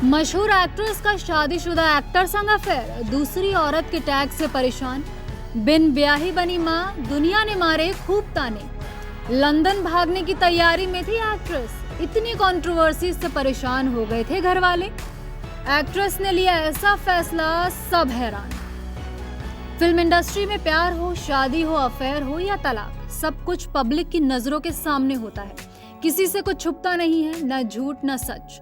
मशहूर एक्ट्रेस का शादीशुदा एक्टर संग अफेयर, दूसरी औरत के टैग से परेशान। बिन ब्याही बनी मां, दुनिया ने मारे खूब ताने। लंदन भागने की तैयारी में थी एक्ट्रेस, इतनी कंट्रोवर्सी से परेशान हो गए थे घर वाले। एक्ट्रेस ने लिया ऐसा फैसला, सब हैरान। फिल्म इंडस्ट्री में प्यार हो, शादी हो, अफेयर हो या तलाक, सब कुछ पब्लिक की नजरों के सामने होता है। किसी से कुछ छुपता नहीं है, न झूठ न सच।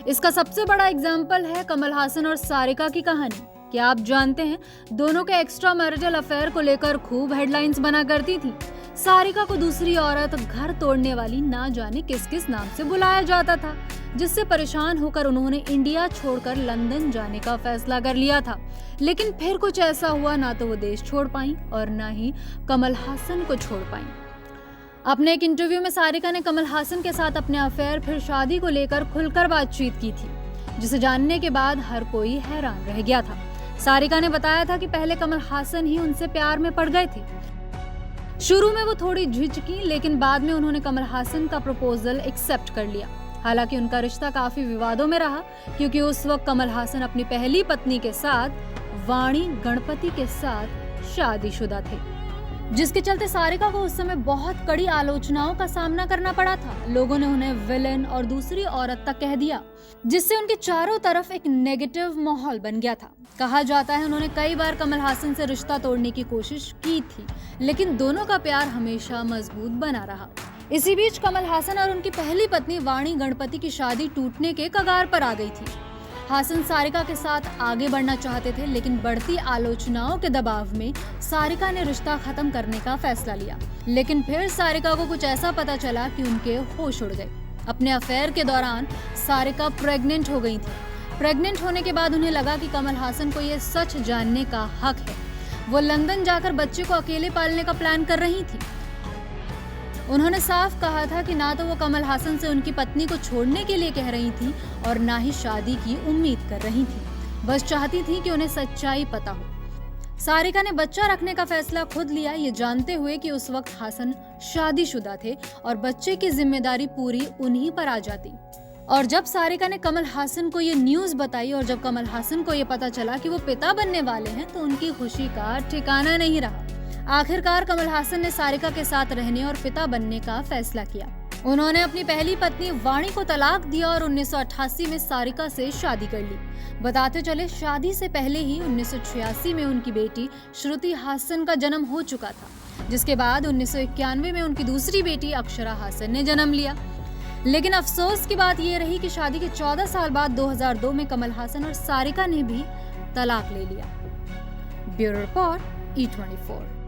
इसका सबसे बड़ा एग्जाम्पल है कमल हासन और सारिका की कहानी। क्या आप जानते हैं, दोनों के एक्स्ट्रा मैरिटल अफेयर को लेकर खूब हेडलाइंस बना करती थी। सारिका को दूसरी औरत, घर तोड़ने वाली, ना जाने किस किस नाम से बुलाया जाता था, जिससे परेशान होकर उन्होंने इंडिया छोड़कर लंदन जाने का फैसला कर लिया था। लेकिन फिर कुछ ऐसा हुआ, ना तो वो देश छोड़ पाई और ना ही कमल हासन को छोड़ पाई। अपने एक इंटरव्यू में सारिका ने कमल हासन के साथ अपने अफेयर फिर शादी को लेकर खुलकर बातचीत की थी, जिसे जानने के बाद हर कोई हैरान रह गया था। सारिका ने बताया था कि पहले कमल हासन ही उनसे प्यार में पड़ गए थे। शुरू में वो थोड़ी झिझकी, लेकिन बाद में उन्होंने कमल हासन का प्रपोजल एक्सेप्ट कर लिया। हालांकि उनका रिश्ता काफी विवादों में रहा, क्योंकि उस वक्त कमल हासन अपनी पहली पत्नी के साथ, वाणी गणपति के साथ शादीशुदा थे, जिसके चलते सारिका को उस समय बहुत कड़ी आलोचनाओं का सामना करना पड़ा था। लोगों ने उन्हें विलेन और दूसरी औरत तक कह दिया, जिससे उनके चारों तरफ एक नेगेटिव माहौल बन गया था। कहा जाता है उन्होंने कई बार कमल हासन से रिश्ता तोड़ने की कोशिश की थी, लेकिन दोनों का प्यार हमेशा मजबूत बना रहा। इसी बीच कमल हासन और उनकी पहली पत्नी वाणी गणपति की शादी टूटने के कगार पर आ गई थी। हासन सारिका के साथ आगे बढ़ना चाहते थे, लेकिन बढ़ती आलोचनाओं के दबाव में सारिका ने रिश्ता खत्म करने का फैसला लिया। लेकिन फिर सारिका को कुछ ऐसा पता चला कि उनके होश उड़ गए। अपने अफेयर के दौरान सारिका प्रेग्नेंट हो गई थी। प्रेग्नेंट होने के बाद उन्हें लगा कि कमल हासन को यह सच जानने का हक है। वो लंदन जाकर बच्चे को अकेले पालने का प्लान कर रही थी। उन्होंने साफ कहा था कि ना तो वो कमल हासन से उनकी पत्नी को छोड़ने के लिए कह रही थी और ना ही शादी की उम्मीद कर रही थी। बस चाहती थी कि उन्हें सच्चाई पता हो। सारिका ने बच्चा रखने का फैसला खुद लिया, ये जानते हुए कि उस वक्त हासन शादीशुदा थे और बच्चे की जिम्मेदारी पूरी उन्हीं पर आ जाती। और जब सारिका ने कमल हासन को ये न्यूज़ बताई और जब कमल हासन को ये पता चला कि वो पिता बनने वाले हैं, तो उनकी खुशी का ठिकाना नहीं रहा। आखिरकार कमल हासन ने सारिका के साथ रहने और पिता बनने का फैसला किया। उन्होंने अपनी पहली पत्नी वाणी को तलाक दिया और 1988 में सारिका से शादी कर ली। बताते चले, शादी से पहले ही 1986 में उनकी बेटी श्रुति हासन का जन्म हो चुका था, जिसके बाद 1991 में उनकी दूसरी बेटी अक्षरा हासन ने जन्म लिया। लेकिन अफसोस की बात यह रही कि शादी के 14 साल बाद 2002 में कमल हासन और सारिका ने भी तलाक ले लिया। Bureau report, E24।